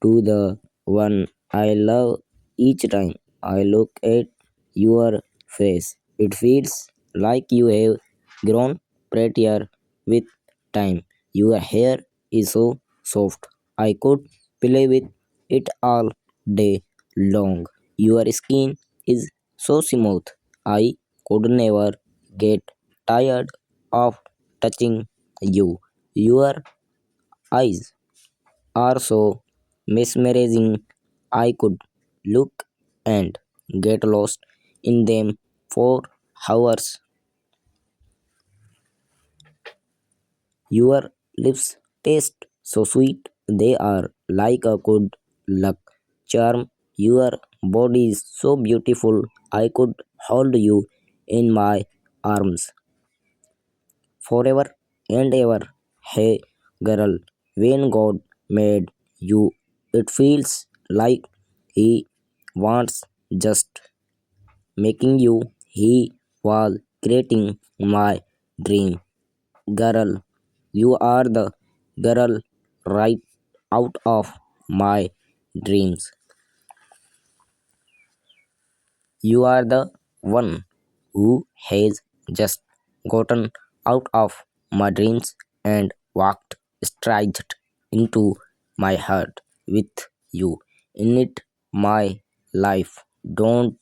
to the one I love each time I look at your face. It feels like you have grown prettier with time. Your hair is so soft. I could play with it all day long. Your skin is so smooth. I could never get tired of touching you. Your eyes are so mesmerizing. I could look and get lost in them for hours. Your lips taste so sweet, they are like a good luck charm. Your body is so beautiful, I could hold you in my arms forever and ever. Hey girl, when God made you, it feels like He wants just making you. He was creating my dream. Girl, you are the girl right out of my dreams. You are the one who has just gotten out of my dreams and walked straight into my heart with you. In it, my life don't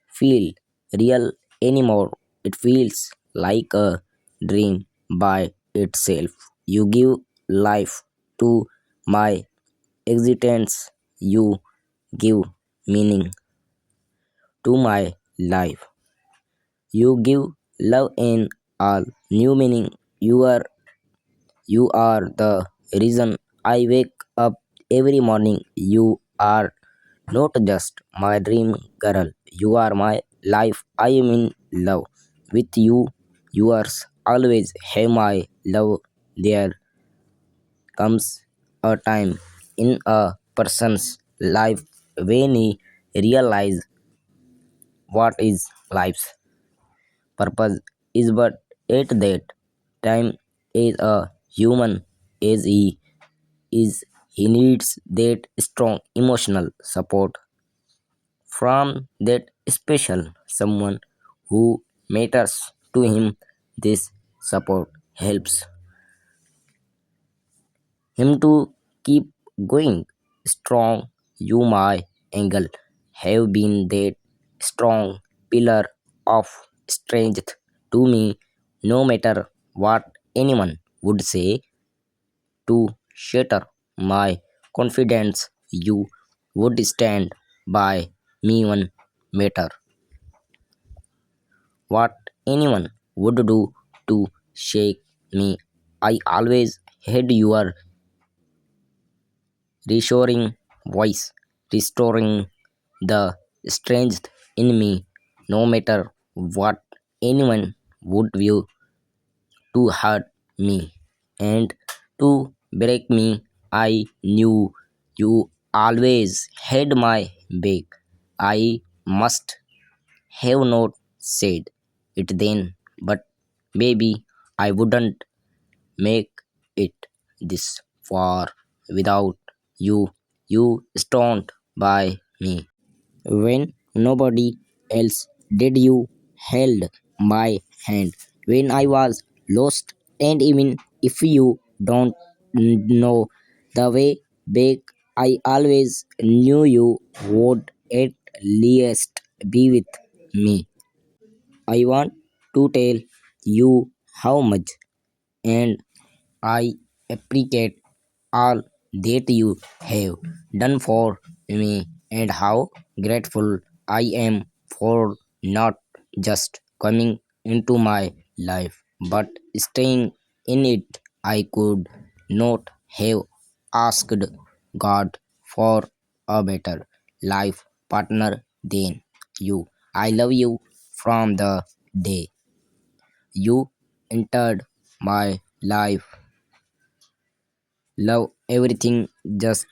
feel real anymore. It feels like a dream by itself. You give life to my existence. You give meaning to my life. You give love and all new meaning. You are the reason I wake up every morning. You are not just my dream girl. You are my life. I am in love with you. Yours always have my love. There comes a time in a person's life when he realize what is life's purpose is, but at that time as a human as he is, he needs that strong emotional support from that special someone who matters to him. This support helps him to keep going strong. You, my angel, have been that strong pillar of strength to me. No matter what anyone would say to shatter my confidence, you would stand by me. One matter what anyone would do to shake me, I always had your reassuring voice, restoring the strength in me. No matter what anyone would view to hurt me and to break me, I knew you always had my back. I must have not said it then, but maybe I wouldn't make it this far without you. You stand by me when nobody else did. You held my hand when I was lost, and even if you don't know the way back, I always knew you would at least be with me. I want to tell you how much and I appreciate all that you have done for me, and how grateful I am for not just coming into my life but staying in it. I could not have asked God for a better life partner than you. I love you from the day you entered my life. Love, everything just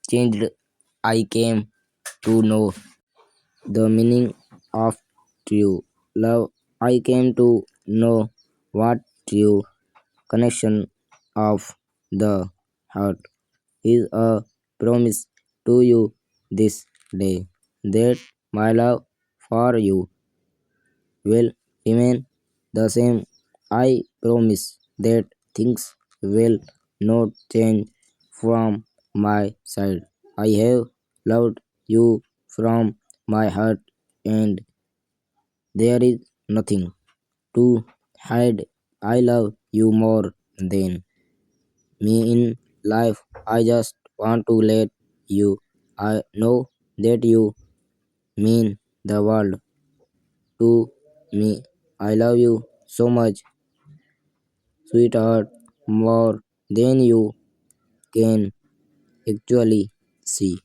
changed. I came to know the meaning of true love. I came to know what true connection of the heart is. A promise to you this day that my love for you will remain the same. I promise that things will not change from my side. I have loved you from my heart, and there is nothing to hide. I love you more than me in life. I just want to let you I know that you mean the world to me. I love you so much, sweetheart, more than you can actually see.